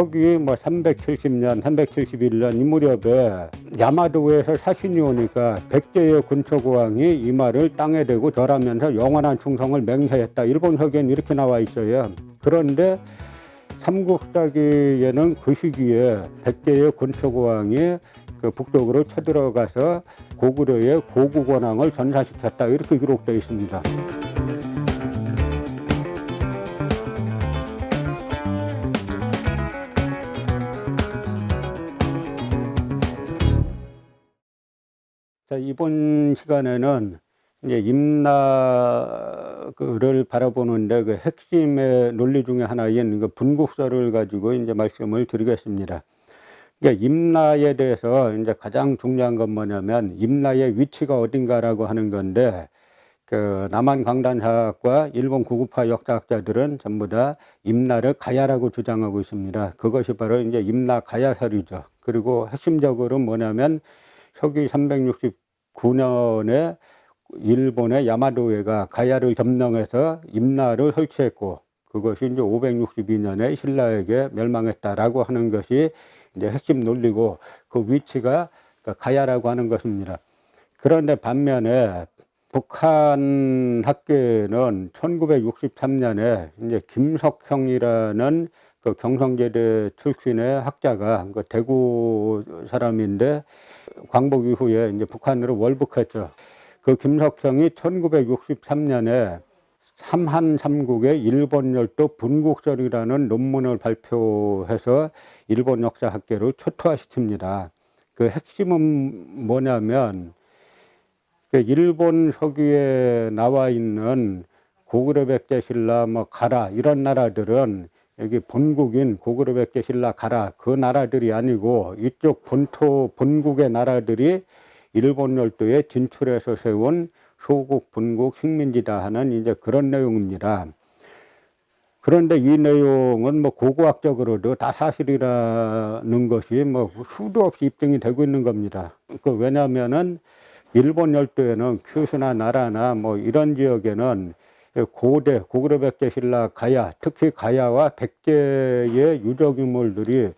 서기 뭐 370년, 371년 이 무렵에 야마도에서 사신이 오니까 백제의 근초고왕이 이 말을 땅에 대고 절하면서 영원한 충성을 맹세했다. 일본 서기에는 이렇게 나와 있어요. 그런데 삼국사기에는 그 시기에 백제의 근초고왕이 그 북쪽으로 쳐들어가서 고구려의 고구권왕을 전사시켰다. 이렇게 기록되어 있습니다. 자, 이번 시간에는 이제 임나를 바라보는데 그 핵심의 논리 중에 하나인 그 분국설을 가지고 이제 말씀을 드리겠습니다. 그러니까 임나에 대해서 이제 가장 중요한 건 뭐냐면 임나의 위치가 어딘가라고 하는 건데, 그 남한 강단사학과 일본 구구파 역사학자들은 전부 다 임나를 가야라고 주장하고 있습니다. 그것이 바로 이제 임나 가야설이죠. 그리고 핵심적으로 뭐냐면 서기 369년에 일본의 야마도에가 가야를 점령해서 임나를 설치했고, 그것이 이제 562년에 신라에게 멸망했다라고 하는 것이 이제 핵심 논리고, 그 위치가 가야라고 하는 것입니다. 그런데 반면에 북한 학계는 1963년에 이제 김석형이라는 그 경성제대 출신의 학자가 그 대구 사람인데 광복 이후에 이제 북한으로 월북했죠. 그 김석형이 1963년에 삼한삼국의 일본 열도 분국설이라는 논문을 발표해서 일본 역사 학계를 초토화시킵니다. 그 핵심은 뭐냐면 그 일본 서기에 나와 있는 고구려 백제 신라 뭐 가라 이런 나라들은 여기 본국인 고구려 백제 신라 가라 그 나라들이 아니고 이쪽 본토 본국의 나라들이 일본 열도에 진출해서 세운 소국 분국 식민지다 하는 이제 그런 내용입니다. 그런데 이 내용은 뭐 고고학적으로도 다 사실이라는 것이 뭐 수도 없이 입증이 되고 있는 겁니다. 그 왜냐하면은 일본 열도에는 큐슈나 나라나 뭐 이런 지역에는 고대 고구려 백제 신라 가야, 특히 가야와 백제의 유적 인물들이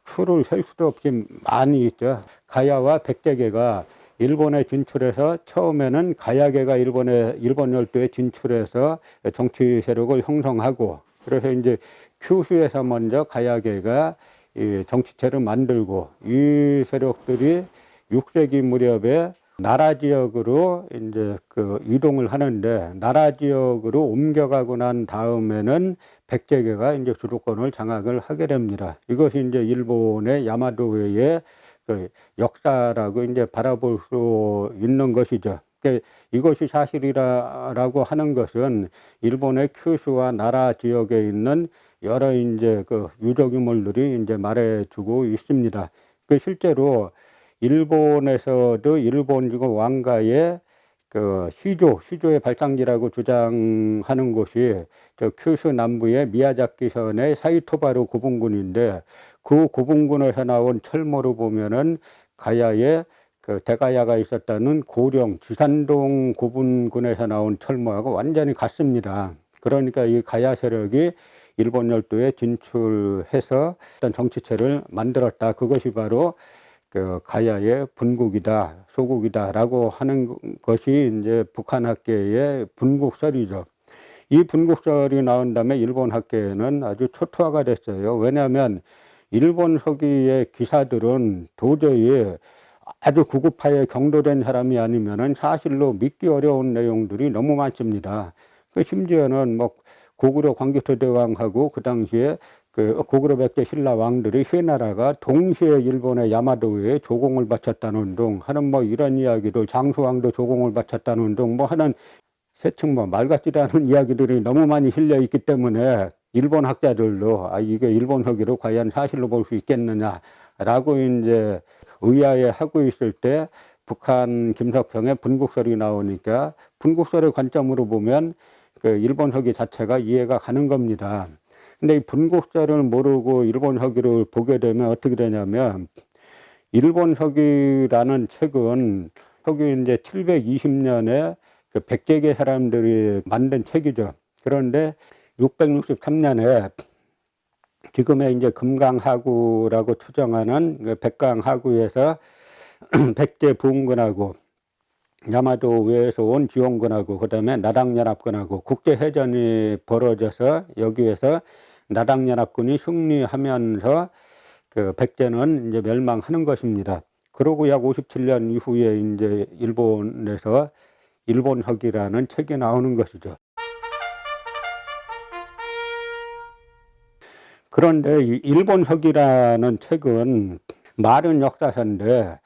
수를 셀 수도 없이 많이 있죠. 가야와 백제계가 일본에 진출해서 처음에는 가야계가 일본 열도에 진출해서 정치 세력을 형성하고, 그래서 이제 큐슈에서 먼저 가야계가 이 정치체를 만들고, 이 세력들이 6세기 무렵에 나라 지역으로 이제 그 이동을 하는데, 나라 지역으로 옮겨가고 난 다음에는 백제계가 이제 주도권을 장악을 하게 됩니다. 이것이 이제 일본의 야마도의 그 역사라고 이제 바라볼 수 있는 것이죠. 그러니까 이것이 사실이라고 하는 것은 일본의 큐슈와 나라 지역에 있는 여러 이제 그 유적인물들이 이제 말해주고 있습니다. 그 실제로 일본에서도 일본 지금 왕가의 그 시조의 발상지라고 주장하는 곳이 저 큐슈 남부의 미야자키현의 사이토바루 고분군인데, 그 고분군에서 나온 철모로 보면은 가야에 그 대가야가 있었다는 고령 지산동 고분군에서 나온 철모하고 완전히 같습니다. 그러니까 이 가야 세력이 일본 열도에 진출해서 어떤 정치체를 만들었다. 그것이 바로 그 가야의 분국이다, 소국이다라고 하는 것이 이제 북한 학계의 분국설이죠. 이 분국설이 나온 다음에 일본 학계에는 아주 초토화가 됐어요. 왜냐하면 일본 서기의 기사들은 도저히 아주 구구파에 경도된 사람이 아니면은 사실로 믿기 어려운 내용들이 너무 많습니다. 그 심지어는 뭐 고구려 광개토 대왕하고 그 당시에 그 고구려 백제 신라 왕들이 세 나라가 동시에 일본의 야마도에 조공을 바쳤다는 등 하는 뭐 이런 이야기들, 장수왕도 조공을 바쳤다는 등 뭐 하는 세층 뭐 말 같지도 않은 이야기들이 너무 많이 실려 있기 때문에 일본 학자들도 이게 일본 서기로 과연 사실로 볼 수 있겠느냐라고 이제 의아해 하고 있을 때 북한 김석형의 분국설이 나오니까 분국설의 관점으로 보면 그 일본 서기 자체가 이해가 가는 겁니다. 근데 이 분국설을 모르고 일본 서기를 보게 되면 어떻게 되냐면, 일본 서기라는 책은 서기 이제 720년에 그 백제계 사람들이 만든 책이죠. 그런데 663년에 지금의 이제 금강하구라고 추정하는 그 백강하구에서 백제 부흥군하고 야마도 외에서 온 지원군하고 그다음에 나당연합군하고 국제해전이 벌어져서 여기에서 나당연합군이 승리하면서 그 백제는 이제 멸망하는 것입니다. 그러고 약 57년 이후에 이제 일본에서 일본서기라는 책이 나오는 것이죠. 그런데 이 일본서기라는 책은 말은 역사서인데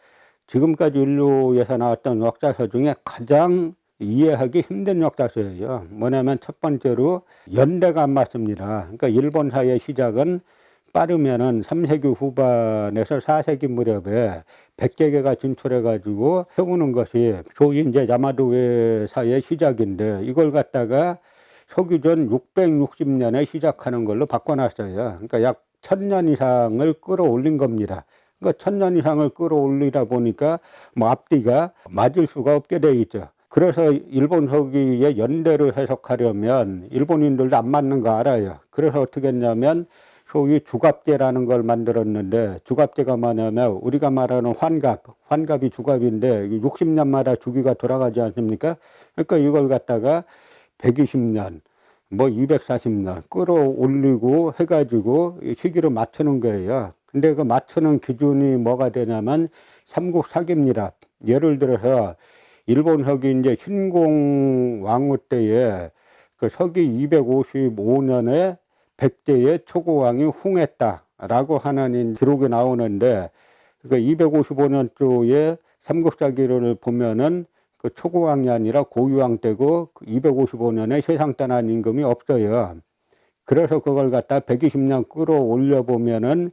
지금까지 인류에서 나왔던 역사서 중에 가장 이해하기 힘든 역사서예요. 뭐냐면 첫 번째로 연대가 안 맞습니다. 그러니까 일본사의 시작은 빠르면은 3세기 후반에서 4세기 무렵에 백제계가 진출해가지고 세우는 것이 소위 이제 야마도회사의 시작인데 이걸 갖다가 서기전 660년에 시작하는 걸로 바꿔놨어요. 그러니까 약 1000년 이상을 끌어올린 겁니다. 그러니까 1000년 이상을 끌어올리다 보니까 뭐 앞뒤가 맞을 수가 없게 돼 있죠. 그래서 일본 서기의 연대를 해석하려면 일본인들도 안 맞는 거 알아요. 그래서 어떻게 했냐면 소위 주갑제라는 걸 만들었는데 주갑제가 뭐냐면 우리가 말하는 환갑이 주갑인데 60년마다 주기가 돌아가지 않습니까? 그러니까 이걸 갖다가 120년 뭐 240년 끌어올리고 해가지고 시기를 맞추는 거예요. 근데 그 맞추는 기준이 뭐가 되냐면 삼국사기입니다. 예를 들어서 일본 서기 이제 신공 왕후 때에 그 서기 255년에 백제의 초고왕이 흥했다라고 하는 기록이 나오는데 그 255년도에 삼국사기를 보면은 그 초고왕이 아니라 고유왕 때고 255년에 세상 떠난 임금이 없어요. 그래서 그걸 갖다 120년 끌어올려 보면은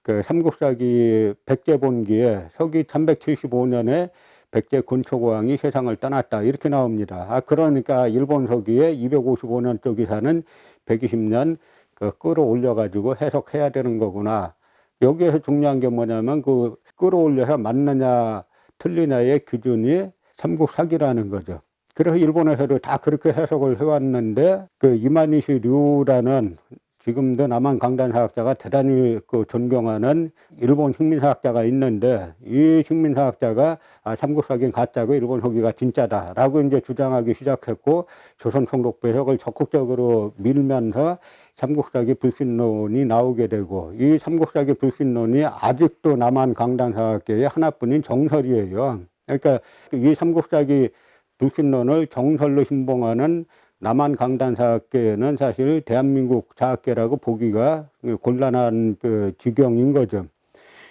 그 삼국사기 백제본기에 서기 375년에 백제 군초고왕이 세상을 떠났다 이렇게 나옵니다. 그러니까 일본 서기에 255년 쪽이 사는 120년 그 끌어올려 가지고 해석해야 되는 거구나. 여기에서 중요한 게 뭐냐면 그 끌어올려서 맞느냐 틀리냐의 기준이 삼국사기라는 거죠. 그래서 일본에서도 다 그렇게 해석을 해왔는데 그 이마니시 류라는 지금도 남한 강단사학자가 대단히 그 존경하는 일본 식민사학자가 있는데 이 식민사학자가 삼국사기는 가짜고 일본 서기가 진짜다라고 이제 주장하기 시작했고 조선총독부 해석을 적극적으로 밀면서 삼국사기 불신론이 나오게 되고 이 삼국사기 불신론이 아직도 남한 강단사학계의 하나뿐인 정설이에요. 그러니까 이 삼국사기 불신론을 정설로 신봉하는 남한 강단사학계는 사실 대한민국 사학계라고 보기가 곤란한 그 지경인 거죠.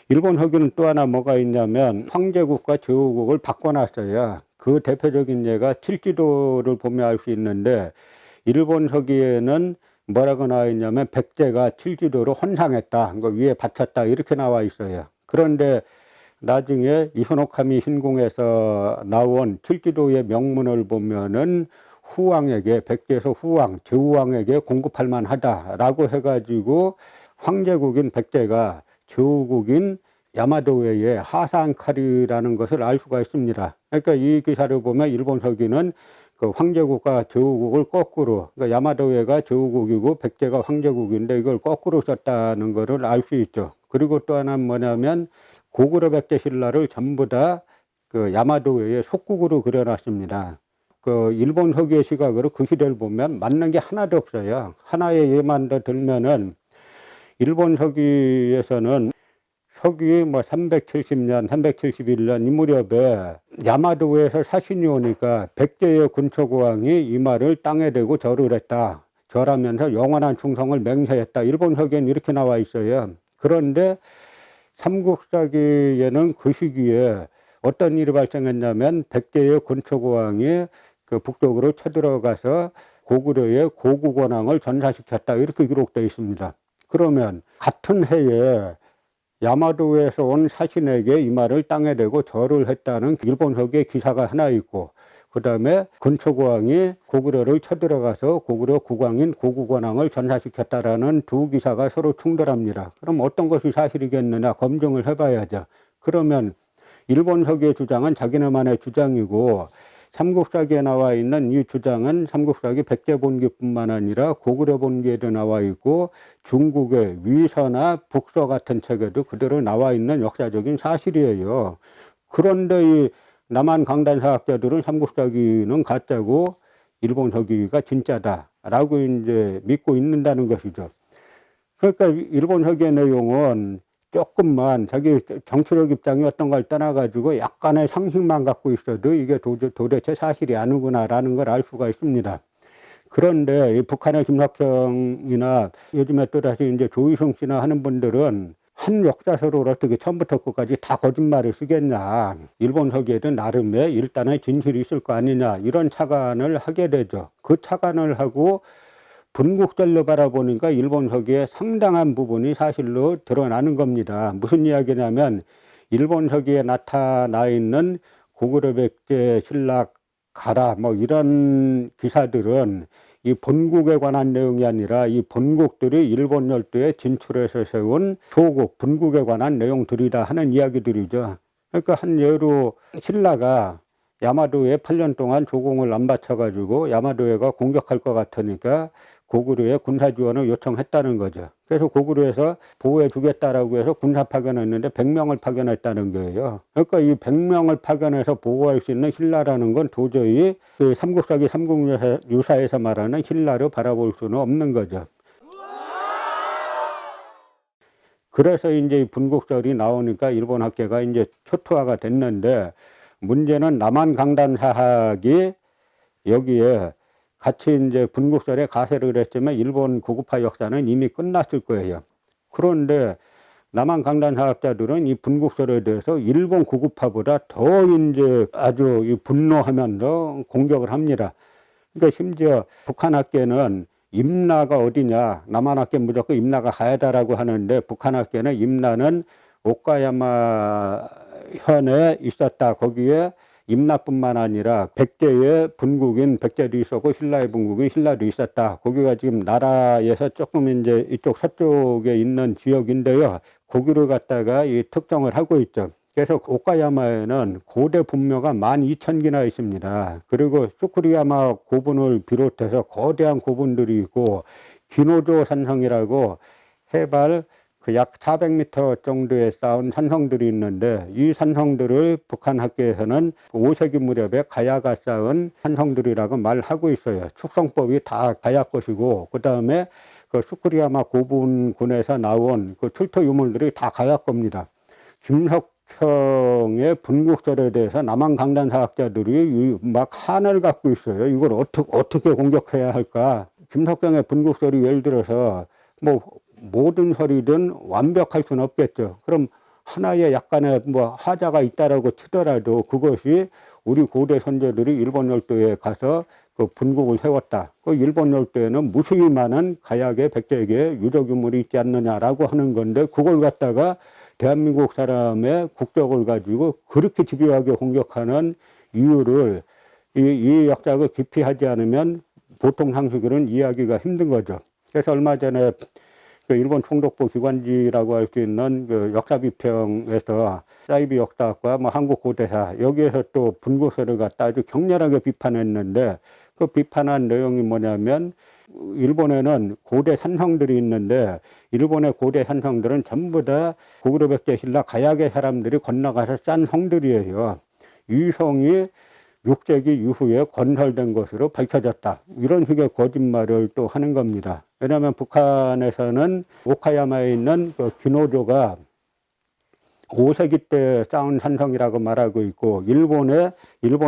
일본 서기는 또 하나 뭐가 있냐면 황제국과 제후국을 바꿔놨어요. 그 대표적인 예가 칠지도를 보면 알 수 있는데 일본 서기에는 뭐라고 나와 있냐면 백제가 칠지도로 헌상했다, 그 위에 바쳤다 이렇게 나와 있어요. 그런데 나중에 이소노카미 신궁에서 나온 칠지도의 명문을 보면은 후왕에게 백제에서 후왕, 제후왕에게 공급할 만하다라고 해가지고 황제국인 백제가 제후국인 야마도회의 하산칼이라는 것을 알 수가 있습니다. 그러니까 이 기사를 보면 일본 서기는 그 황제국과 제후국을 거꾸로, 그러니까 야마도회가 제후국이고 백제가 황제국인데 이걸 거꾸로 썼다는 것을 알 수 있죠. 그리고 또 하나는 뭐냐면 고구려 백제 신라를 전부 다 그 야마도회의 속국으로 그려놨습니다. 그 일본 서기의 시각으로 그 시대를 보면 맞는 게 하나도 없어요. 하나의 예만 더 들면은 일본 서기에서는 서기 뭐 370년, 371년 이 무렵에 야마도에서 사신이 오니까 백제의 군초고왕이 이 말을 땅에 대고 절을 했다. 절하면서 영원한 충성을 맹세했다. 일본 서기에는 이렇게 나와 있어요. 그런데 삼국사기에는 그 시기에 어떤 일이 발생했냐면 백제의 군초고왕이 그 북쪽으로 쳐들어가서 고구려의 고구 권왕을 전사시켰다 이렇게 기록되어 있습니다. 그러면 같은 해에 야마도에서 온 사신에게 이 말을 땅에 대고 절을 했다는 일본 서기의 기사가 하나 있고 그 다음에 근초고왕이 고구려를 쳐들어가서 고구려 국왕인 고구권왕을 전사시켰다라는 두 기사가 서로 충돌합니다. 그럼 어떤 것이 사실이겠느냐 검증을 해봐야죠. 그러면 일본 서기의 주장은 자기네만의 주장이고 삼국사기에 나와 있는 이 주장은 삼국사기 백제본기뿐만 아니라 고구려 본기에도 나와 있고 중국의 위서나 북서 같은 책에도 그대로 나와 있는 역사적인 사실이에요. 그런데 이 남한 강단사학자들은 삼국사기는 가짜고 일본 서기가 진짜다라고 이제 믿고 있는다는 것이죠. 그러니까 일본 서기의 내용은 조금만 자기 정치적 입장이 어떤 걸 떠나가지고 약간의 상식만 갖고 있어도 이게 도대체 사실이 아니구나라는 걸 알 수가 있습니다. 그런데 이 북한의 김석형이나 요즘에 또다시 이제 조희승 씨나 하는 분들은 한 역사서를 어떻게 처음부터 끝까지 다 거짓말을 쓰겠냐. 일본 서기에도 나름의 일단은 진실이 있을 거 아니냐. 이런 착안을 하게 되죠. 그 착안을 하고 분국절로 바라보니까 일본 서기의 상당한 부분이 사실로 드러나는 겁니다. 무슨 이야기냐면 일본 서기에 나타나 있는 고구려 백제 신라 가라 뭐 이런 기사들은 이 본국에 관한 내용이 아니라 이 본국들이 일본 열도에 진출해서 세운 소국 분국에 관한 내용들이다 하는 이야기들이죠. 그러니까 한 예로 신라가 야마도에 8년 동안 조공을 안 바쳐가지고 야마도해가 공격할 것 같으니까 고구려에 군사 지원을 요청했다는 거죠. 그래서 고구려에서 보호해 주겠다라고 해서 군사 파견했는데 100명을 파견했다는 거예요. 그러니까 이 100명을 파견해서 보호할 수 있는 신라라는 건 도저히 그 삼국사기 삼국유사에서 말하는 신라를 바라볼 수는 없는 거죠. 그래서 이제 이 분국설이 나오니까 일본 학계가 이제 초토화가 됐는데 문제는 남한 강단 사학이 여기에 같이 이제 분국설에 가세를 했지만 일본 고급화 역사는 이미 끝났을 거예요. 그런데 남한 강단 사학자들은 이 분국설에 대해서 일본 고급화보다 더 이제 아주 분노하면서 공격을 합니다. 그러니까 심지어 북한 학계는 임나가 어디냐, 남한 학계 무조건 임나가 가야다라고 하는데 북한 학계는 임나는 오카야마 현에 있었다. 거기에 임나뿐만 아니라 백제의 분국인 백제도 있었고 신라의 분국인 신라도 있었다. 거기가 지금 나라에서 조금 이제 이쪽 서쪽에 있는 지역인데요. 거기를 갖다가 이 특정을 하고 있죠. 그래서 오카야마에는 고대 분묘가 12,000개나 있습니다. 그리고 수쿠리야마 고분을 비롯해서 거대한 고분들이 있고 기노조 산성이라고 해발 약 400m 정도에 쌓은 산성들이 있는데 이 산성들을 북한 학계에서는 5세기 무렵에 가야가 쌓은 산성들이라고 말하고 있어요. 축성법이 다 가야 것이고 그 다음에 그 수쿠리야마 고분군에서 나온 그 출토 유물들이 다 가야 겁니다. 김석형의 분국설에 대해서 남한 강단 사학자들이 막 한을 갖고 있어요. 이걸 어떻게 공격해야 할까? 김석형의 분국설이 예를 들어서 뭐 모든 설이든 완벽할 수는 없겠죠. 그럼 하나의 약간의 뭐 하자가 있다라고 치더라도 그것이 우리 고대 선조들이 일본 열도에 가서 그 분국을 세웠다. 그 일본 열도에는 무수히 많은 가야계, 백제계 유적 유물이 있지 않느냐라고 하는 건데 그걸 갖다가 대한민국 사람의 국적을 가지고 그렇게 집요하게 공격하는 이유를 이 역사를 깊이 하지 않으면 보통 상식으로는 이해하기가 힘든 거죠. 그래서 얼마 전에 그 일본 총독부 기관지라고 할 수 있는 그 역사비평에서 사이비 역사학과 뭐 한국고대사 여기에서 또 분국설을 갖다 아주 격렬하게 비판했는데 그 비판한 내용이 뭐냐면 일본에는 고대 산성들이 있는데 일본의 고대 산성들은 전부 다 고구려 백제 신라 가야계 사람들이 건너가서 짠 성들이에요. 이 성이 6세기 이후에 건설된 것으로 밝혀졌다. 이런 식의 거짓말을 또 하는 겁니다. 왜냐하면 북한에서는 오카야마에 있는 그 기노조가 5세기 때 쌓은 산성이라고 말하고 있고 일본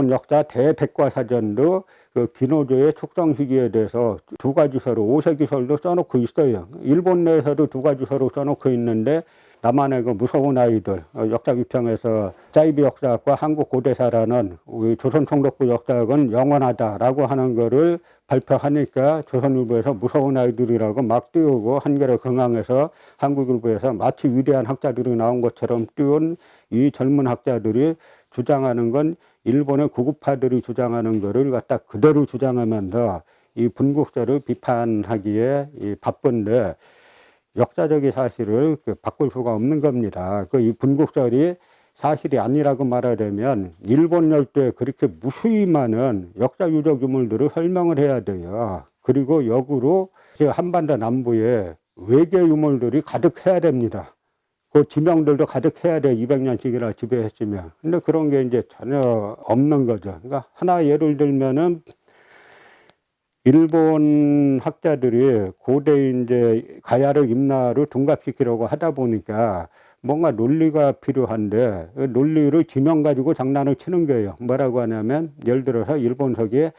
역사 대백과사전도 그 기노조의 축성 시기에 대해서 두 가지 서로 5세기 설도 써놓고 있어요. 일본 내에서도 두 가지 서로 써놓고 있는데 남한의 그 무서운 아이들 역사비평에서 사이비 역사학과 한국고대사라는 우리 조선총독부 역사학은 영원하다라고 하는 거를 발표하니까 조선일보에서 무서운 아이들이라고 막 띄우고 한겨레 경향에서 한국일보에서 마치 위대한 학자들이 나온 것처럼 띄운 이 젊은 학자들이 주장하는 건 일본의 구급파들이 주장하는 거를 갖다 그대로 주장하면서 이 분국설을 비판하기에 바쁜데 역사적인 사실을 바꿀 수가 없는 겁니다. 이 분국설이 사실이 아니라고 말하려면 일본 열도에 그렇게 무수히 많은 역사 유적 유물들을 설명을 해야 돼요. 그리고 역으로 한반도 남부에 외계 유물들이 가득해야 됩니다. 그 지명들도 가득해야 돼. 200년씩이나 지배했으면. 근데 그런 게 이제 전혀 없는 거죠. 그러니까 하나 예를 들면은 일본 학자들이 고대 이제 가야를 임나를 둔갑시키려고 하다 보니까 뭔가 논리가 필요한데 그 논리를 지명 가지고 장난을 치는 거예요. 뭐라고 하냐면 예를 들어서 일본서기에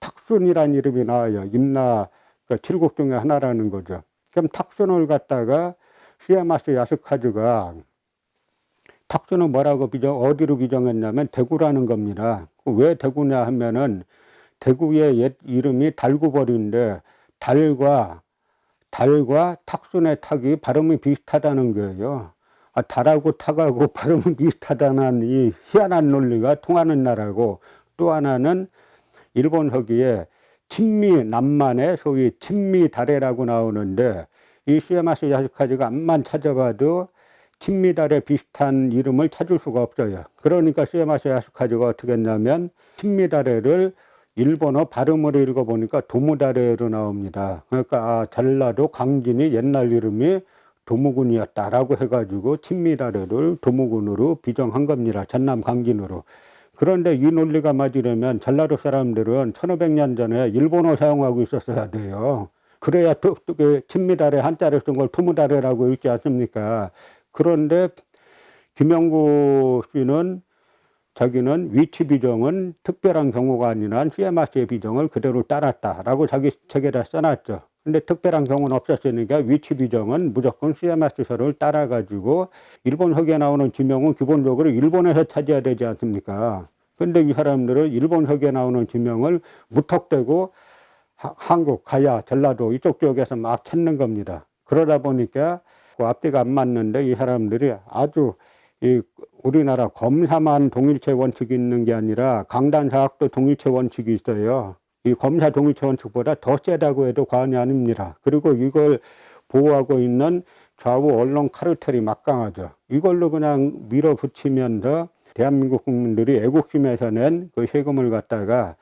탁순이라는 이름이 나와요. 임나 그러니까 칠국 중에 하나라는 거죠. 그럼 탁순을 갖다가 시에마스 야스카즈가 탁순을 뭐라고 어디로 비정했냐면 대구라는 겁니다. 왜 대구냐 하면은 대구의 옛 이름이 달구벌인데 달과 탁순의 탁이 발음이 비슷하다는 거예요. 달하고 탁하고 발음이 비슷하다는 이 희한한 논리가 통하는 나라고, 또 하나는 일본 서기에 친미 남만의 소위 친미다레라고 나오는데 이 시에마스 야스카즈가 암만 찾아봐도 친미다레 비슷한 이름을 찾을 수가 없어요. 그러니까 시에마스 야스카즈가 어떻게 했냐면 친미다레를 일본어 발음으로 읽어보니까 도무다레로 나옵니다. 그러니까 전라도 강진이 옛날 이름이 도무군이었다라고 해가지고 친미다레를 도무군으로 비정한 겁니다. 전남 강진으로. 그런데 이 논리가 맞으려면 전라도 사람들은 1500년 전에 일본어 사용하고 있었어야 돼요. 그래야 친미다레 한자를 쓴 걸 도무다레라고 읽지 않습니까? 그런데 김영구 씨는 자기는 위치 비정은 특별한 경우가 아니라 시에마스의 비정을 그대로 따랐다라고 자기 책에다 써놨죠. 근데 특별한 경우는 없었으니까 위치 비정은 무조건 시에마스서를 따라가지고 일본 서기에 나오는 지명은 기본적으로 일본에서 찾아야 되지 않습니까? 근데 이 사람들은 일본 서기에 나오는 지명을 무턱대고 한국, 가야, 전라도 이쪽 지역에서 막 찾는 겁니다. 그러다 보니까 그 앞뒤가 안 맞는데 이 사람들이 아주 이 우리나라 검사만 동일체 원칙이 있는 게 아니라 강단사학도 동일체 원칙이 있어요. 이 검사 동일체 원칙보다 더 세다고 해도 과언이 아닙니다. 그리고 이걸 보호하고 있는 좌우 언론 카르텔이 막강하죠. 이걸로 그냥 밀어붙이면서 대한민국 국민들이 애국심에서 낸 그 세금을 갖다가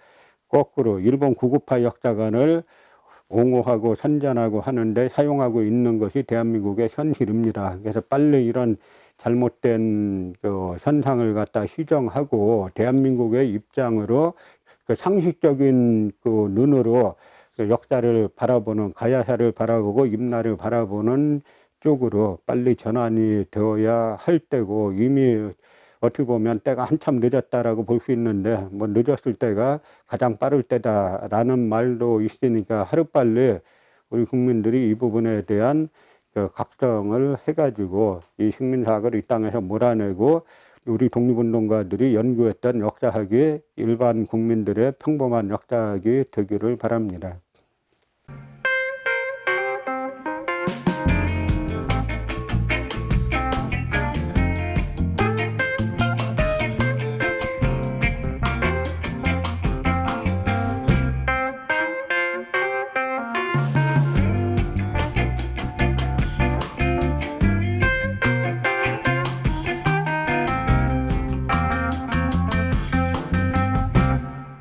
거꾸로 일본 구구파 역사관을 옹호하고 선전하고 하는데 사용하고 있는 것이 대한민국의 현실입니다. 그래서 빨리 이런 잘못된 그 현상을 갖다 시정하고 대한민국의 입장으로 그 상식적인 그 눈으로 그 역사를 바라보는, 가야사를 바라보고 임나를 바라보는 쪽으로 빨리 전환이 되어야 할 때고, 이미 어떻게 보면 때가 한참 늦었다라고 볼 수 있는데 뭐 늦었을 때가 가장 빠를 때다라는 말도 있으니까 하루빨리 우리 국민들이 이 부분에 대한 그 각성을 해가지고 이 식민사학을 이 땅에서 몰아내고 우리 독립운동가들이 연구했던 역사학이 일반 국민들의 평범한 역사학이 되기를 바랍니다.